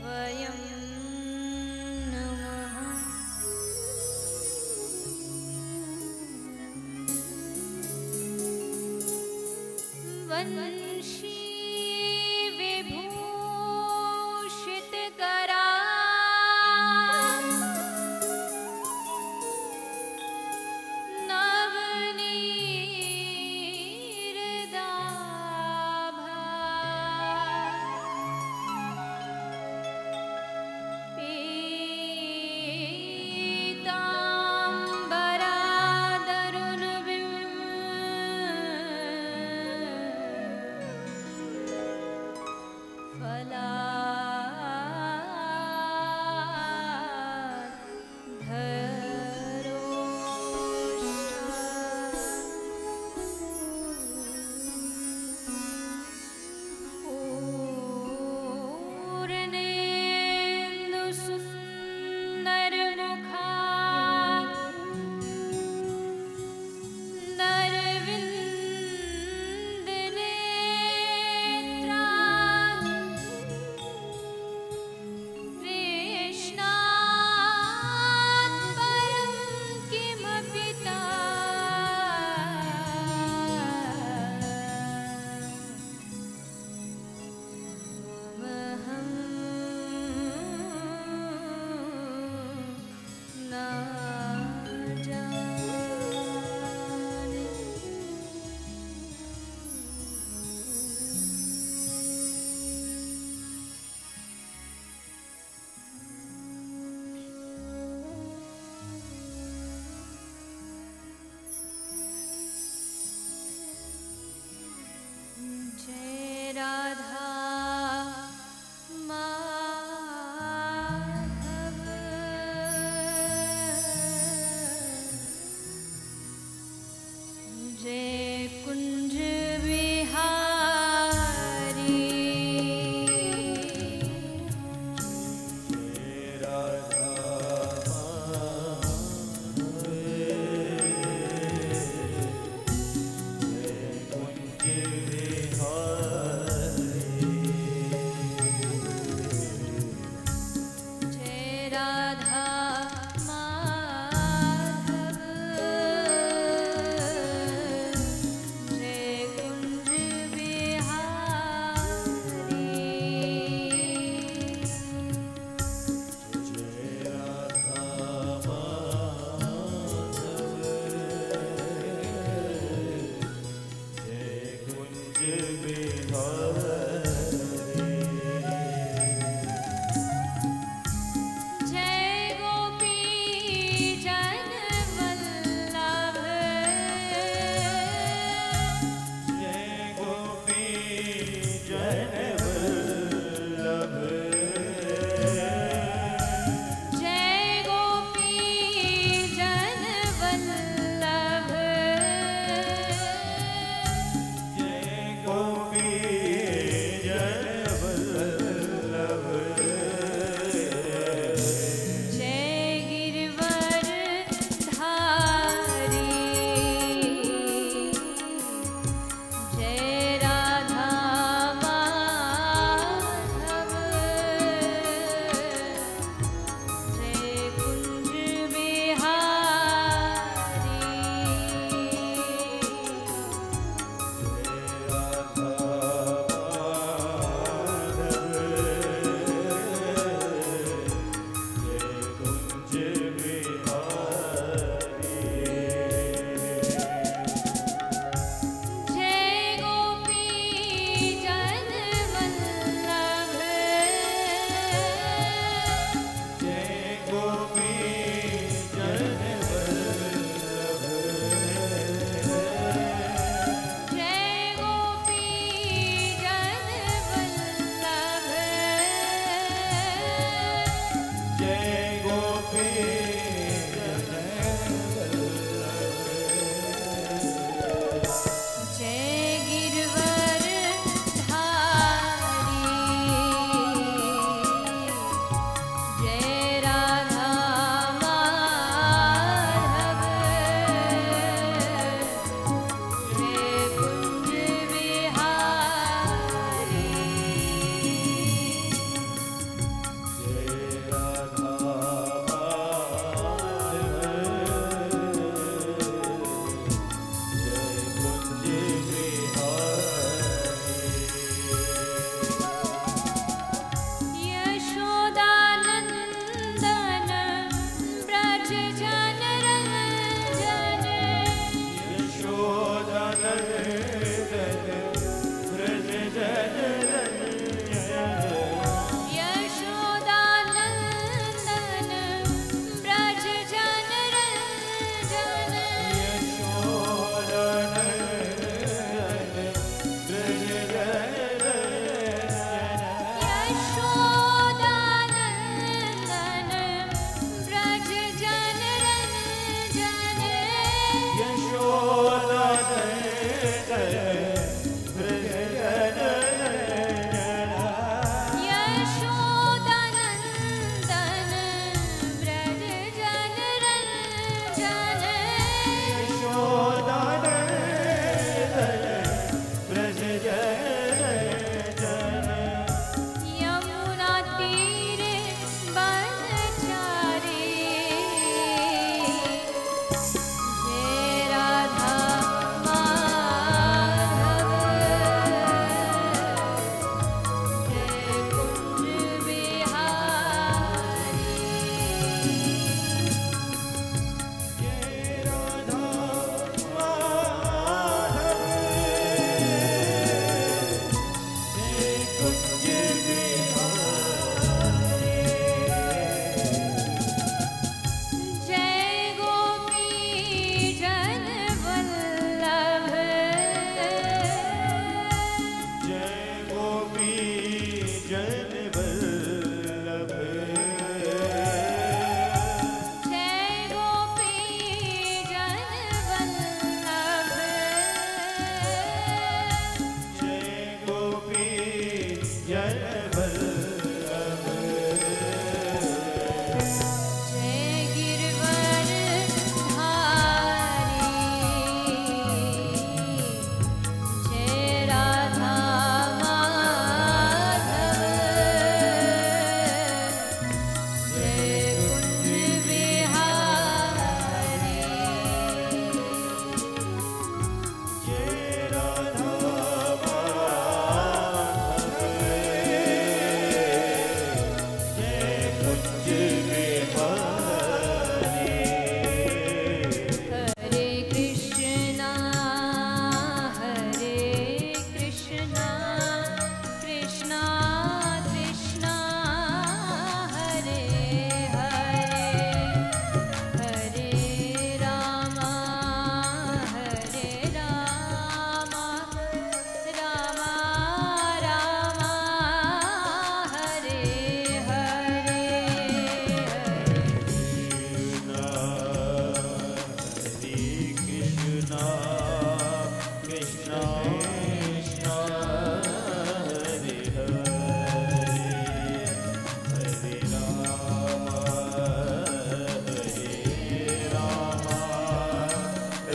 वयं नमः। वंशी विभूषितकरा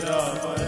Rama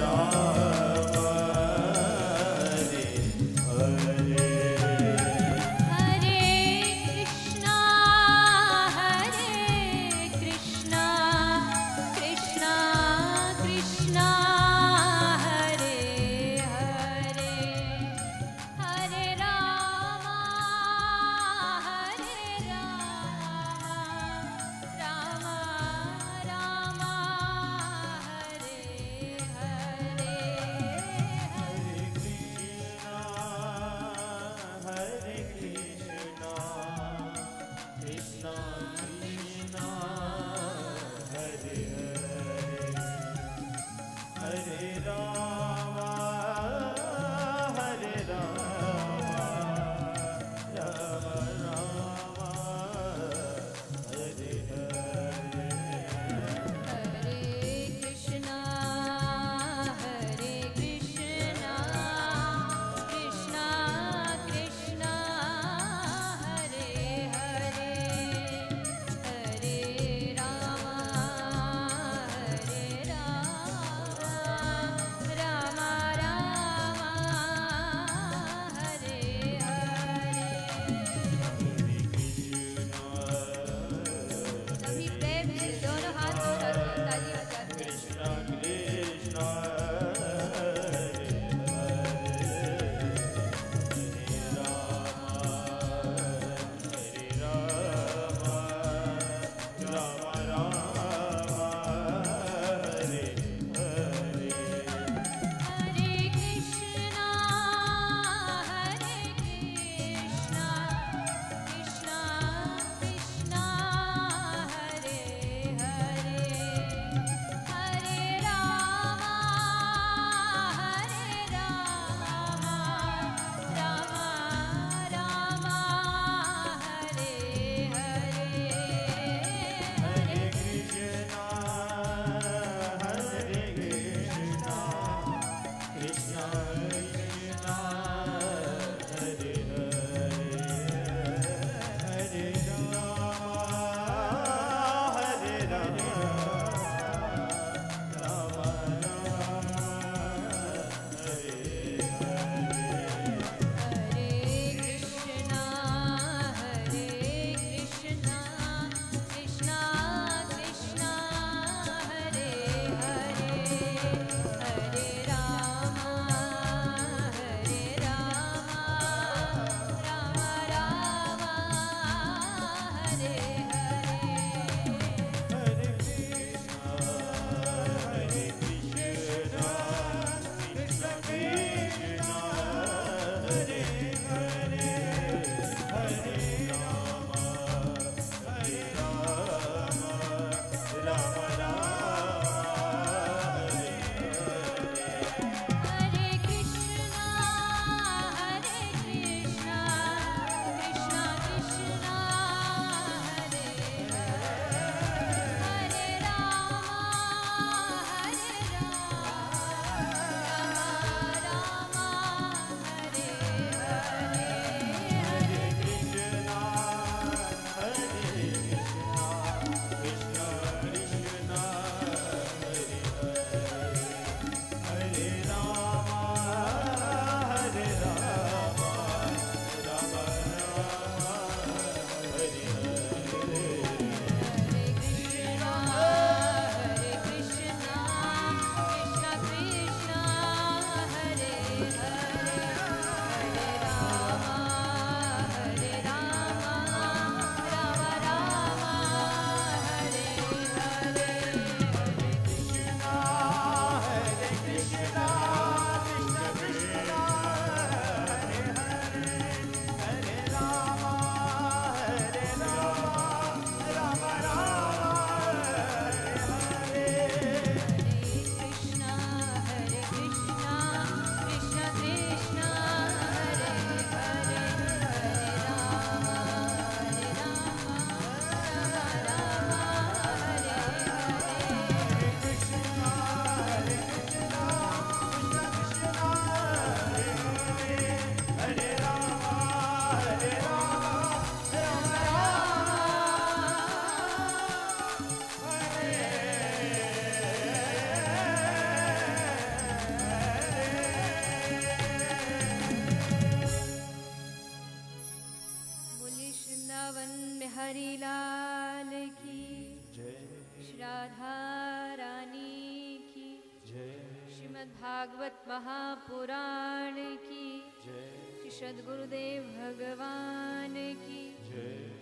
श्रीमद्भागवत महापुराण की श्री सद्गुरुदेव भगवान की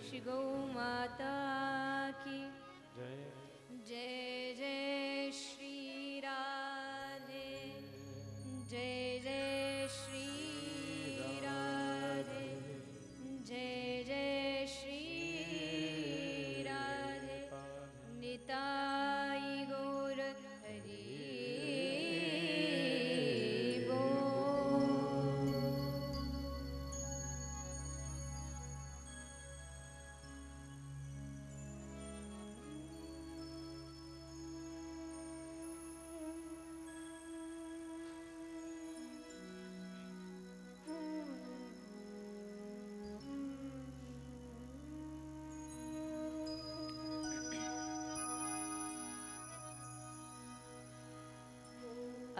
श्री गौ माता की जय जय श्री राधे जय जय श्री राधे जय जय श्री राधे निताई गौर हरि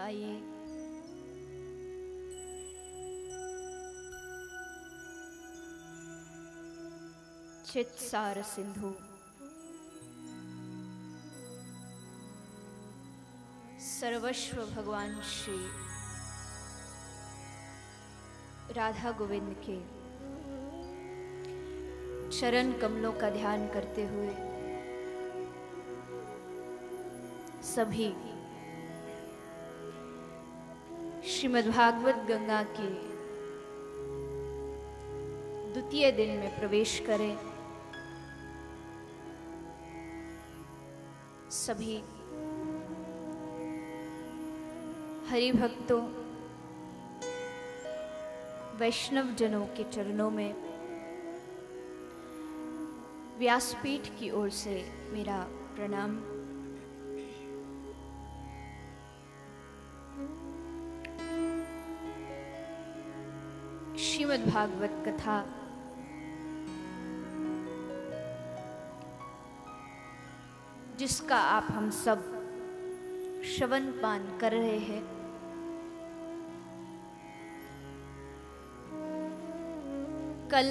आइए चित्सार सिंधु सर्वस्व भगवान श्री राधा गोविंद के चरण कमलों का ध्यान करते हुए सभी श्रीमद्भागवत गंगा के द्वितीय दिन में प्रवेश करें। सभी हरि भक्तों वैष्णव जनों के चरणों में व्यासपीठ की ओर से मेरा प्रणाम। श्रीमद्भागवत कथा जिसका आप हम सब श्रवण पान कर रहे हैं, कल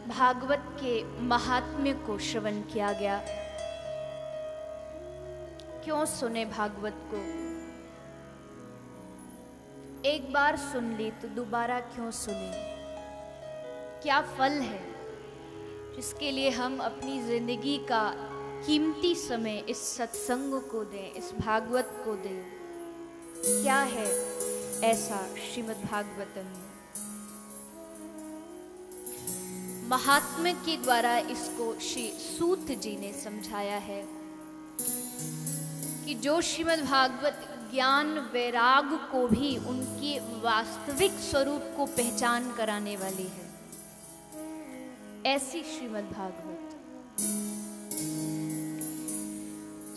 भागवत के महात्म्य को श्रवण किया गया। क्यों सुने भागवत को? एक बार सुन ली तो दोबारा क्यों सुने? क्या फल है जिसके लिए हम अपनी जिंदगी का कीमती समय इस सत्संग को दें, इस भागवत को दें? क्या है ऐसा श्रीमद् भागवतम में? महात्म्य के द्वारा इसको श्री सूत जी ने समझाया है कि जो श्रीमद् भागवत ज्ञान वैराग को भी उनके वास्तविक स्वरूप को पहचान कराने वाली है, ऐसी श्रीमद् भागवत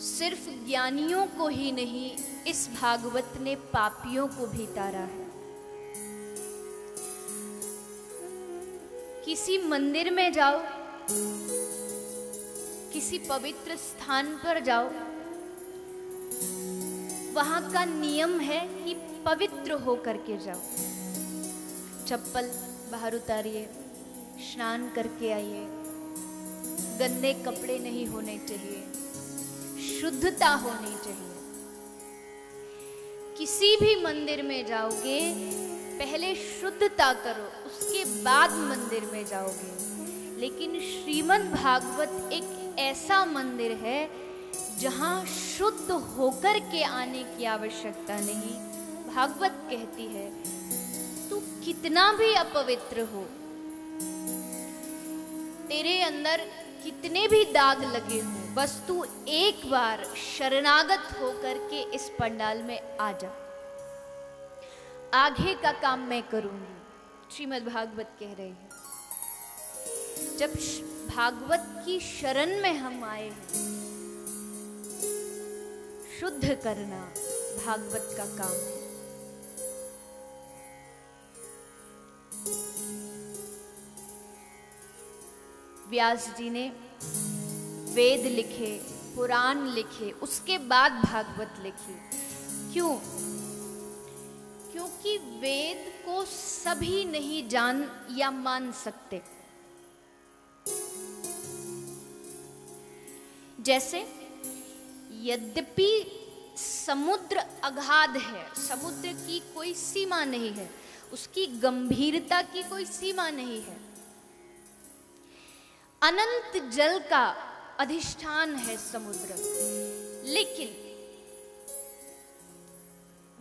सिर्फ ज्ञानियों को ही नहीं, इस भागवत ने पापियों को भी तारा है। किसी मंदिर में जाओ, किसी पवित्र स्थान पर जाओ, वहां का नियम है कि पवित्र होकर के जाओ। चप्पल बाहर उतारिए, स्नान करके आइए, गंदे कपड़े नहीं होने चाहिए, शुद्धता होनी चाहिए। किसी भी मंदिर में जाओगे पहले शुद्धता करो, उसके बाद मंदिर में जाओगे। लेकिन श्रीमद् भागवत एक ऐसा मंदिर है जहां शुद्ध होकर के आने की आवश्यकता नहीं। भागवत कहती है तू कितना भी अपवित्र हो, तेरे अंदर कितने भी दाग लगे हो, बस तू एक बार शरणागत होकर के इस पंडाल में आ जा, आगे का काम मैं करूंगी। श्रीमद् भागवत कह रही है जब भागवत की शरण में हम आए हैं, शुद्ध करना भागवत का काम है। व्यास जी ने वेद लिखे, पुराण लिखे, उसके बाद भागवत लिखी। क्यों? क्योंकि वेद को सभी नहीं जान या मान सकते। जैसे यद्यपि समुद्र अगाध है, समुद्र की कोई सीमा नहीं है, उसकी गंभीरता की कोई सीमा नहीं है। अनंत जल का अधिष्ठान है समुद्र, लेकिन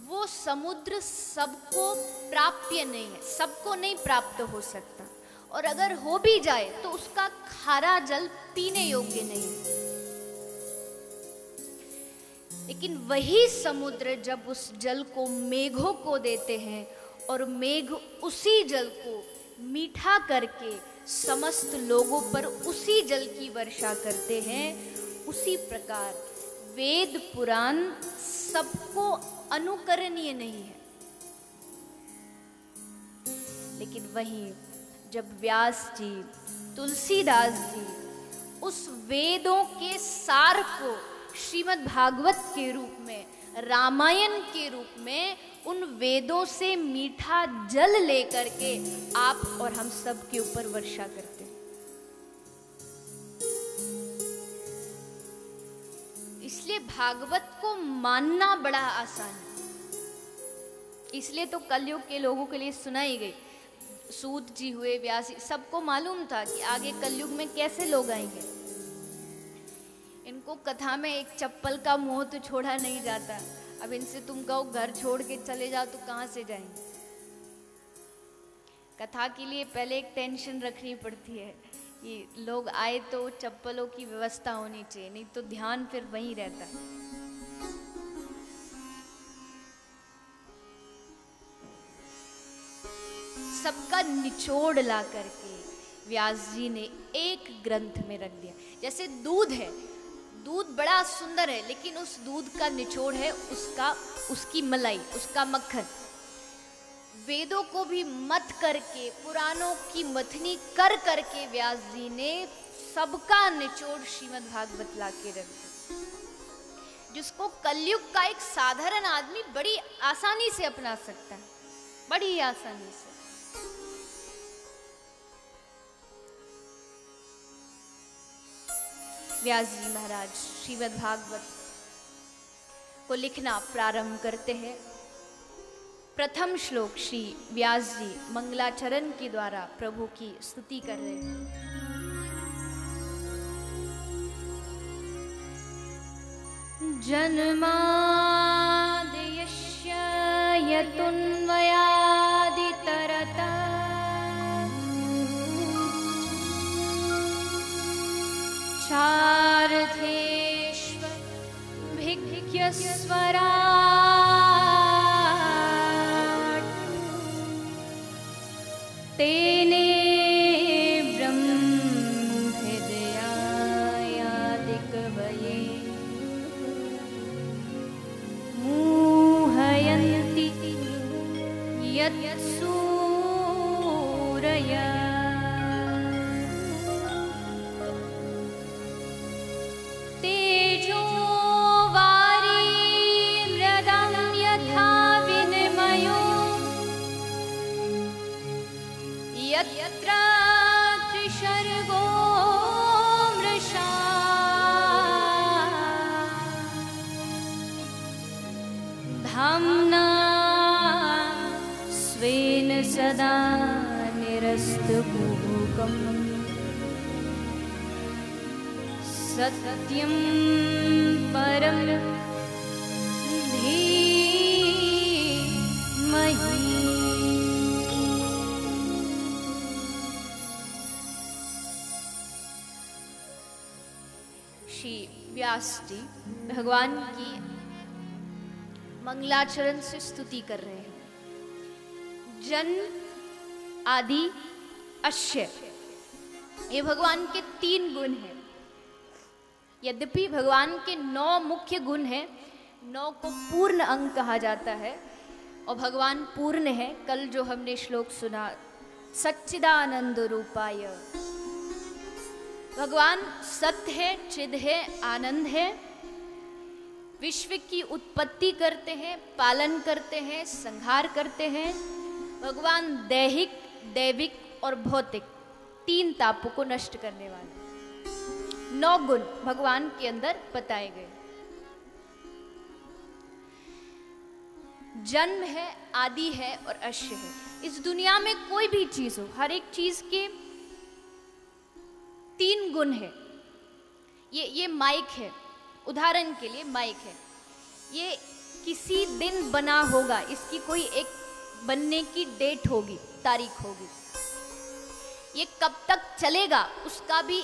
वो समुद्र सबको प्राप्य नहीं है, सबको नहीं प्राप्त हो सकता, और अगर हो भी जाए तो उसका खारा जल पीने योग्य नहीं है। लेकिन वही समुद्र जब उस जल को मेघों को देते हैं और मेघ उसी जल को मीठा करके समस्त लोगों पर उसी जल की वर्षा करते हैं, उसी प्रकार वेद पुराण सबको अनुकरणीय नहीं है। लेकिन वहीं जब व्यास जी, तुलसीदास जी उस वेदों के सार को श्रीमद् भागवत के रूप में, रामायण के रूप में, उन वेदों से मीठा जल लेकर के आप और हम सब के ऊपर वर्षा करते हैं। इसलिए भागवत को मानना बड़ा आसान है। इसलिए तो कलयुग के लोगों के लिए सुनाई गई। सूत जी हुए, व्यास, सबको मालूम था कि आगे कलयुग में कैसे लोग आएंगे। इनको कथा में एक चप्पल का मोह तो छोड़ा नहीं जाता। अब इनसे तुम कहो घर छोड़ के चले जाओ तो कहाँ से जाएंगे। कथा के लिए पहले एक टेंशन रखनी पड़ती है कि लोग आए तो चप्पलों की व्यवस्था होनी चाहिए, नहीं तो ध्यान फिर वहीं रहता है। सबका निचोड़ ला करके व्यास जी ने एक ग्रंथ में रख दिया। जैसे दूध है, दूध बड़ा सुंदर है, लेकिन उस दूध का निचोड़ है उसकी मलाई, उसका मक्खन। वेदों को भी मथ करके, पुराणों की मथनी कर करके व्यास जी ने सबका निचोड़ श्रीमद् भागवत ला के रख दिया, जिसको कलयुग का एक साधारण आदमी बड़ी आसानी से अपना सकता है, बड़ी आसानी से। व्यास जी महाराज श्रीमद् भागवत को लिखना प्रारंभ करते हैं। प्रथम श्लोक श्री व्यास जी मंगलाचरण के द्वारा प्रभु की स्तुति कर रहे हैं। जन्माद्यस्य यतुन्वयादितरतः चार्धेष्वभिज्ञस्वराट् तेने ब्रह्महृदयायादिकवये मोहयन्ति यत्सूरया तेजो वारिमृदं यथा विनिमयो यत्र त्रिसर्गो मृषा धाम्ना स्वेन सदा निरस्तकुहकम् सत्यं परं धीमहि। श्री व्यास जी भगवान की मंगलाचरण से स्तुति कर रहे हैं। जन्म, आदि, अश्य, ये भगवान के 3 गुण हैं। यद्यपि भगवान के 9 मुख्य गुण हैं, 9 को पूर्ण अंग कहा जाता है और भगवान पूर्ण है। कल जो हमने श्लोक सुना, सच्चिदानंद रूपाय, भगवान सत्य है, चिद है, आनंद है, विश्व की उत्पत्ति करते हैं, पालन करते हैं, संहार करते हैं। भगवान दैहिक, दैविक और भौतिक 3 तापों को नष्ट करने वाले 9 गुण भगवान के अंदर बताए गए। जन्म है, आदि है और अश्य है। इस दुनिया में कोई भी चीज हो, हर एक चीज के 3 गुण है। ये माइक है, उदाहरण के लिए माइक है, ये किसी दिन बना होगा, इसकी कोई एक बनने की डेट होगी, तारीख होगी। ये कब तक चलेगा उसका भी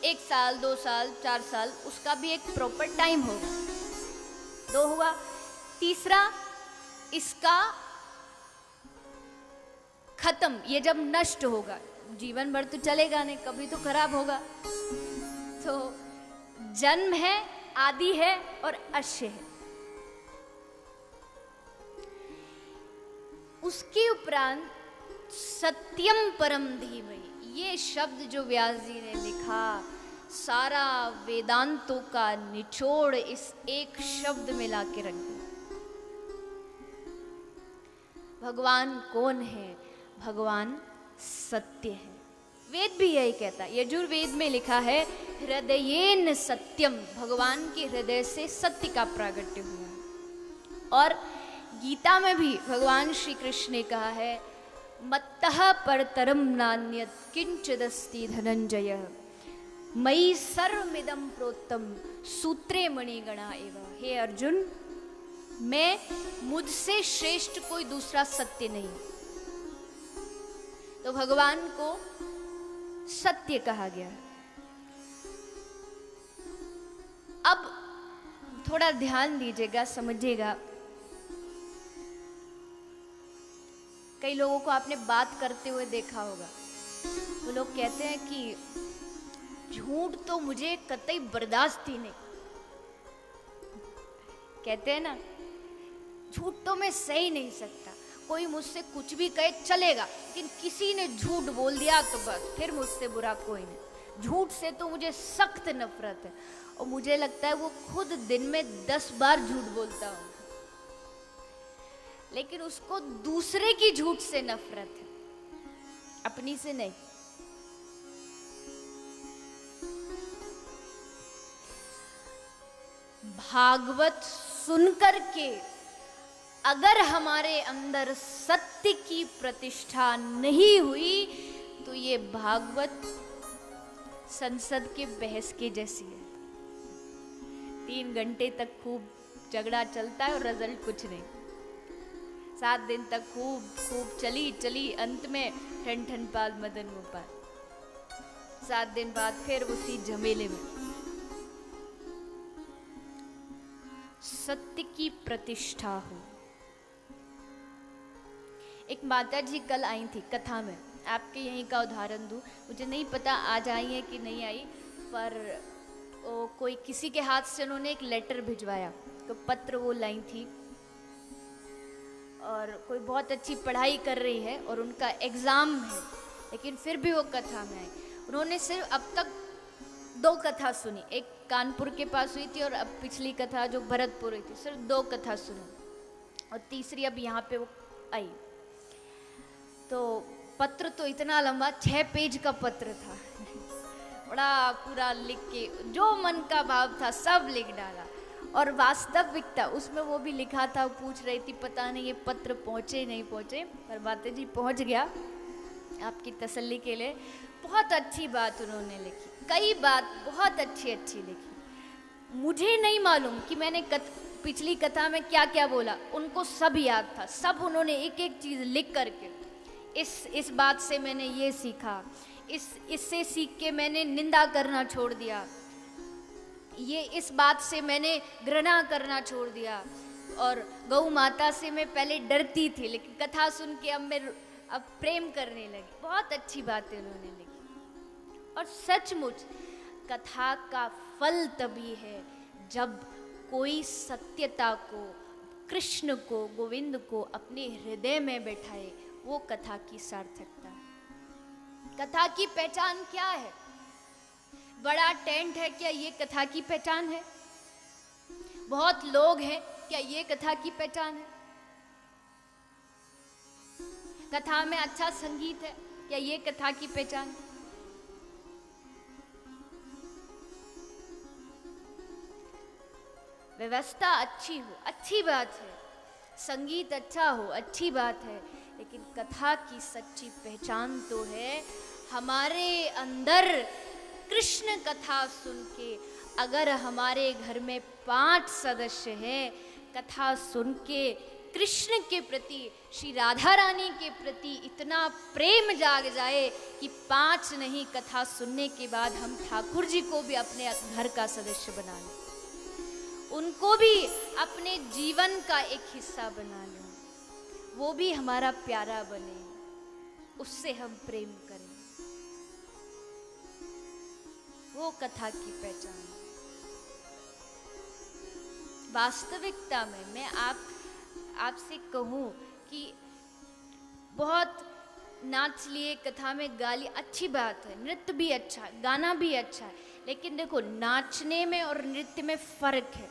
1 साल, 2 साल, 4 साल, उसका भी एक प्रॉपर टाइम होगा। 2 हुआ। तीसरा, इसका खत्म, ये जब नष्ट होगा, जीवन भर तो चलेगा नहीं, कभी तो खराब होगा। तो जन्म है, आदि है और अश्य है। उसके उपरांत सत्यम परम धीमहि, ये शब्द जो व्यास जी ने लिखा, सारा वेदांतों का निचोड़ इस एक शब्द में लाके रख दिया। भगवान कौन है? भगवान सत्य है। वेद भी यही कहता है, यजुर्वेद में लिखा है हृदयेन सत्यम, भगवान के हृदय से सत्य का प्रागट्य हुआ। और गीता में भी भगवान श्री कृष्ण ने कहा है मत्तः परतरम नान्यत् किंचिदस्ति धनंजय मयि सर्वमिदं प्रोक्तम सूत्रे मणिगणा एव। हे अर्जुन, मैं, मुझसे श्रेष्ठ कोई दूसरा सत्य नहीं। तो भगवान को सत्य कहा गया है। अब थोड़ा ध्यान दीजिएगा, समझिएगा। कई लोगों को आपने बात करते हुए देखा होगा, वो लोग कहते हैं कि झूठ तो मुझे कतई बर्दाश्त ही नहीं। कहते हैं ना, झूठ तो मैं सही नहीं सकता, कोई मुझसे कुछ भी कहे चलेगा, लेकिन किसी ने झूठ बोल दिया तो बस फिर मुझसे बुरा कोई नहीं। झूठ से तो मुझे सख्त नफरत है। और मुझे लगता है वो खुद दिन में 10 बार झूठ बोलता हूँ, लेकिन उसको दूसरे की झूठ से नफरत है, अपनी से नहीं। भागवत सुनकर के अगर हमारे अंदर सत्य की प्रतिष्ठा नहीं हुई तो ये भागवत संसद के बहस के जैसी है। 3 घंटे तक खूब झगड़ा चलता है और रिजल्ट कुछ नहीं। 7 दिन तक खूब चली, अंत में ठन पाल मदन गोपाल। 7 दिन बाद फिर उसी झमेले में। सत्य की प्रतिष्ठा हो। एक माता जी कल आई थी कथा में, आपके यहीं का उदाहरण दूं, मुझे नहीं पता आज आई है कि नहीं आई, पर कोई किसी के हाथ से उन्होंने एक लेटर भिजवाया, तो पत्र वो लाई थी। और कोई बहुत अच्छी पढ़ाई कर रही है और उनका एग्ज़ाम है, लेकिन फिर भी वो कथा में आई। उन्होंने सिर्फ अब तक 2 कथा सुनी, एक कानपुर के पास हुई थी और अब पिछली कथा जो भरतपुर हुई थी, सिर्फ 2 कथा सुनी और तीसरी अब यहाँ पे वो आई। तो पत्र तो इतना लंबा, 6 पेज का पत्र था बड़ा पूरा लिख के जो मन का भाव था सब लिख डाला। और वास्तविकता उसमें वो भी लिखा था, पूछ रही थी पता नहीं ये पत्र पहुँचे नहीं पहुँचे, पर माता जी पहुँच गया आपकी तसल्ली के लिए। बहुत अच्छी बात उन्होंने लिखी, कई बात बहुत अच्छी लिखी। मुझे नहीं मालूम कि मैंने पिछली कथा में क्या क्या बोला, उनको सब याद था, सब उन्होंने एक एक चीज़ लिख करके, इस बात से मैंने ये सीखा, इससे सीख के मैंने निंदा करना छोड़ दिया, ये इस बात से मैंने घृणा करना छोड़ दिया, और गौ माता से मैं पहले डरती थी लेकिन कथा सुन के अब प्रेम करने लगी। बहुत अच्छी बातें उन्होंने लिखी। और सचमुच कथा का फल तभी है जब कोई सत्यता को, कृष्ण को, गोविंद को अपने हृदय में बैठाए, वो कथा की सार्थकता है। कथा की पहचान क्या है? बड़ा टेंट है, क्या ये कथा की पहचान है? बहुत लोग हैं, क्या ये कथा की पहचान है? कथा में अच्छा संगीत है, क्या ये कथा की पहचान है? व्यवस्था अच्छी हो, अच्छी बात है, संगीत अच्छा हो, अच्छी बात है, लेकिन कथा की सच्ची पहचान तो है हमारे अंदर कृष्ण कथा सुन के। अगर हमारे घर में 5 सदस्य हैं, कथा सुन के कृष्ण के प्रति, श्री राधा रानी के प्रति इतना प्रेम जाग जाए कि 5 नहीं, कथा सुनने के बाद हम ठाकुर जी को भी अपने घर का सदस्य बना लें, उनको भी अपने जीवन का एक हिस्सा बना लें, वो भी हमारा प्यारा बने, उससे हम प्रेम करें। वो कथा की पहचान। वास्तविकता में मैं आपसे कहूं कि बहुत नाच लिए, कथा में गा लिए, अच्छी बात है, नृत्य भी अच्छा है, गाना भी अच्छा है, लेकिन देखो नाचने में और नृत्य में फर्क है।